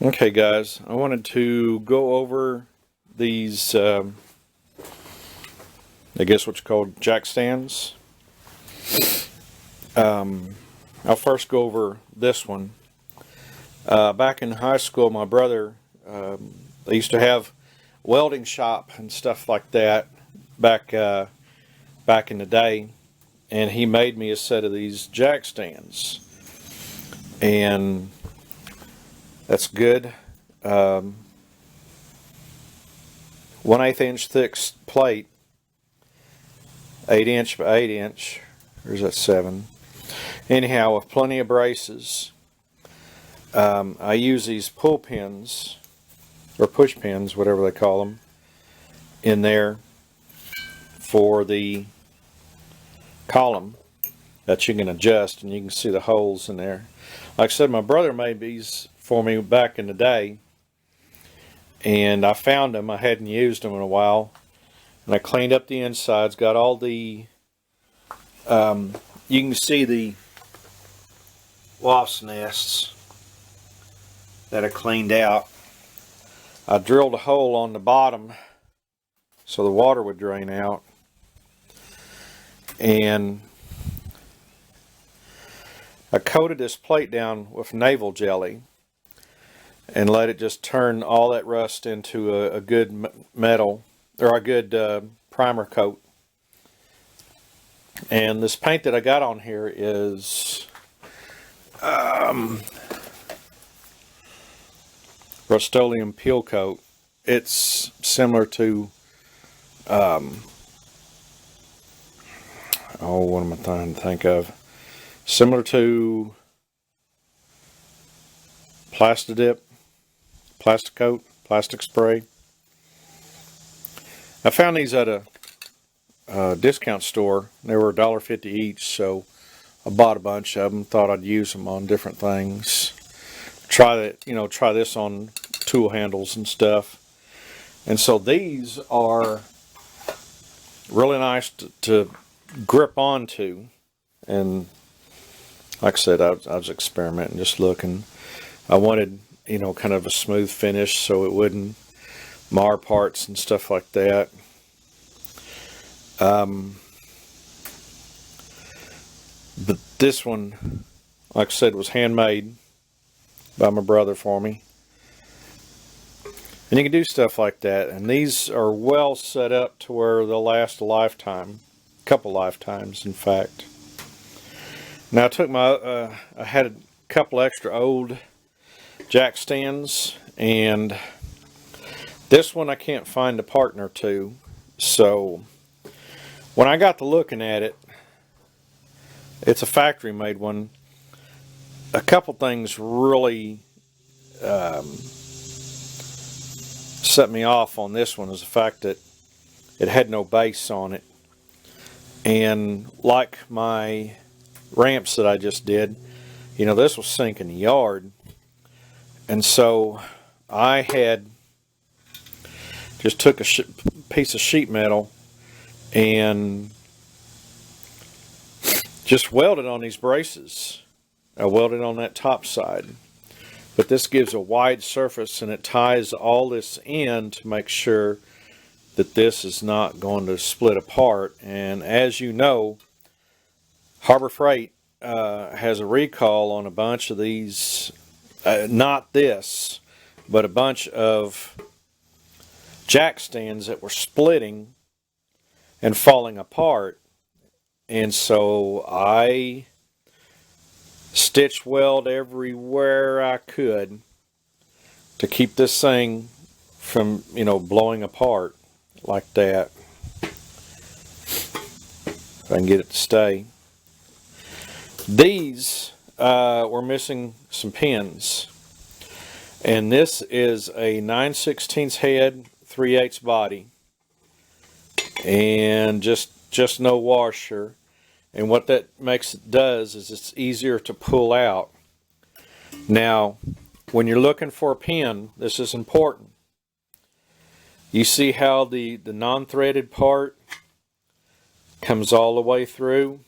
Okay, guys, I wanted to go over these, I guess what you call Jackstands. I'll first go over this one. Back in high school, my brother, they used to have welding shop and stuff like that back in the day, and he made me a set of these Jackstands, and that's good. 1/8 inch thick plate, 8 inch by 8 inch, or is that 7? Anyhow, with plenty of braces. I use these pull pins, or push pins, whatever they call them, in there for the column that you can adjust, and you can see the holes in there. Like I said, my brother made these for me back in the day, and I found them. I hadn't used them in a while, and I cleaned up the insides, got all the you can see the wasp nests that I cleaned out. I drilled a hole on the bottom so the water would drain out, and I coated this plate down with navel jelly and let it just turn all that rust into a good metal, or a good primer coat. And this paint that I got on here is Rust-Oleum Peel Coat. It's similar to what am I trying to think of? Similar to Plastidip, Plastic Coat, Plastic Spray. I found these at a discount store. They were $1.50 each, so I bought a bunch of them. Thought I'd use them on different things. Try that, try this on tool handles and stuff. And so these are really nice to grip onto. And like I said, I was experimenting, just looking. I wanted, kind of a smooth finish so it wouldn't mar parts and stuff like that. But this one, like I said, was handmade by my brother for me. And you can do stuff like that. And these are well set up to where they'll last a lifetime. A couple lifetimes, in fact. Now I took I had a couple extra old Jackstands, and this one I can't find a partner to. So when I got to looking at it, it's a factory made one. A couple things really set me off on this one is the fact that it had no base on it. And like my ramps that I just did, this will sink in the yard. And so I had just took a piece of sheet metal and just welded on these braces. I welded on that top side. But this gives a wide surface, and it ties all this in to make sure that this is not going to split apart. And as you know, Harbor Freight has a recall on a bunch of these, not this, but a bunch of Jackstands that were splitting and falling apart. And so I stitch weld everywhere I could to keep this thing from, blowing apart like that. If I can get it to stay. These were missing some pins. And this is a 9/16 head, 3/8 body. And just no washer. And what that does is it's easier to pull out. Now, when you're looking for a pin, this is important. You see how the non-threaded part comes all the way through?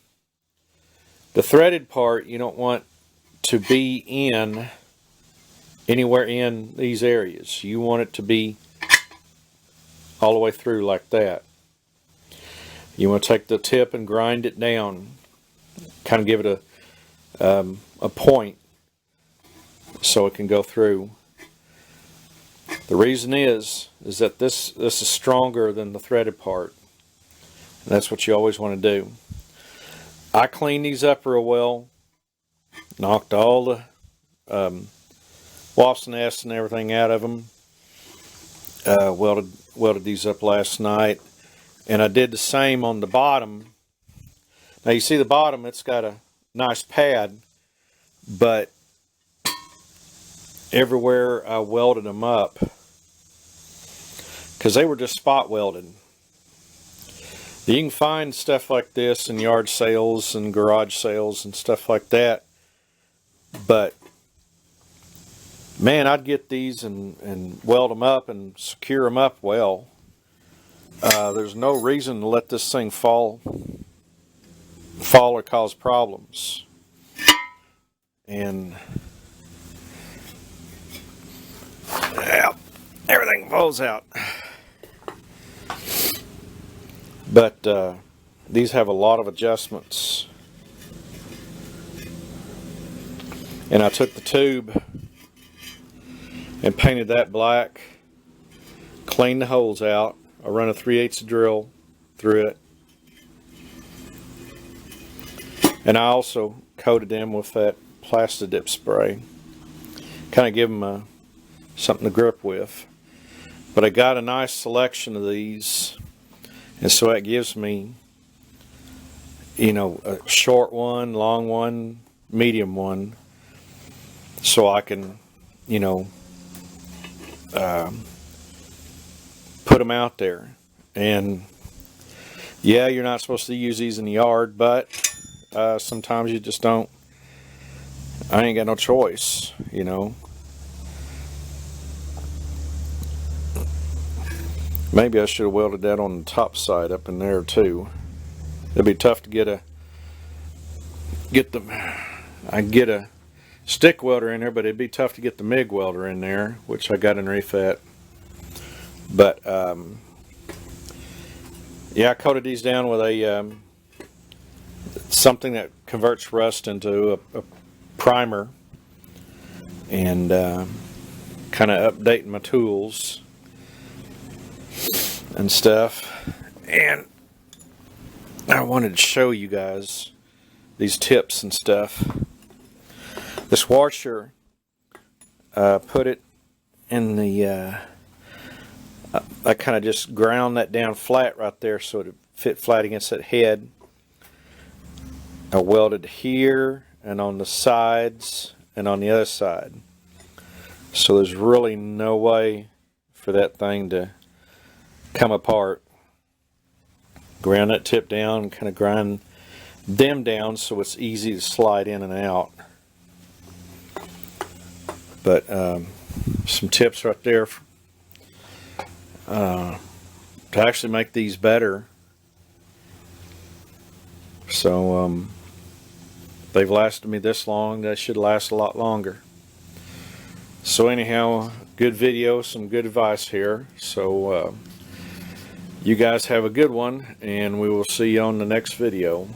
The threaded part you don't want to be in anywhere in these areas. You want it to be all the way through like that. You want to take the tip and grind it down, kind of give it a point so it can go through. The reason is that this is stronger than the threaded part. And that's what you always want to do. I cleaned these up real well, knocked all the wasp nests and everything out of them. Welded these up last night, and I did the same on the bottom. Now you see the bottom, it's got a nice pad, but everywhere I welded them up, because they were just spot welded. You can find stuff like this in yard sales and garage sales and stuff like that, but man, I'd get these and weld them up and secure them up well. There's no reason to let this thing fall or cause problems. And yeah, everything falls out. But these have a lot of adjustments. And I took the tube and painted that black, cleaned the holes out. I run a 3/8 drill through it. And I also coated them with that Plastidip spray. Kind of give them something to grip with. But I got a nice selection of these. And so that gives me, you know, a short one, long one, medium one. So I can, you know, put them out there. And yeah, you're not supposed to use these in the yard, but sometimes you just don't. I ain't got no choice, you know. Maybe I should have welded that on the top side up in there too. It'd be tough to get a stick welder in there, but it'd be tough to get the MIG welder in there, which I got underneath that. But yeah, I coated these down with a something that converts rust into a primer, and kind of updating my tools and stuff. And I wanted to show you guys these tips and stuff. This washer, put it in the I kind of just ground that down flat right there so it would fit flat against that head. I welded here and on the sides and on the other side. So there's really no way for that thing to come apart. Ground that tip down, kind of grind them down so it's easy to slide in and out. But some tips right there to actually make these better. So they've lasted me this long. They should last a lot longer. So anyhow, good video, some good advice here. So you guys have a good one, and we will see you on the next video.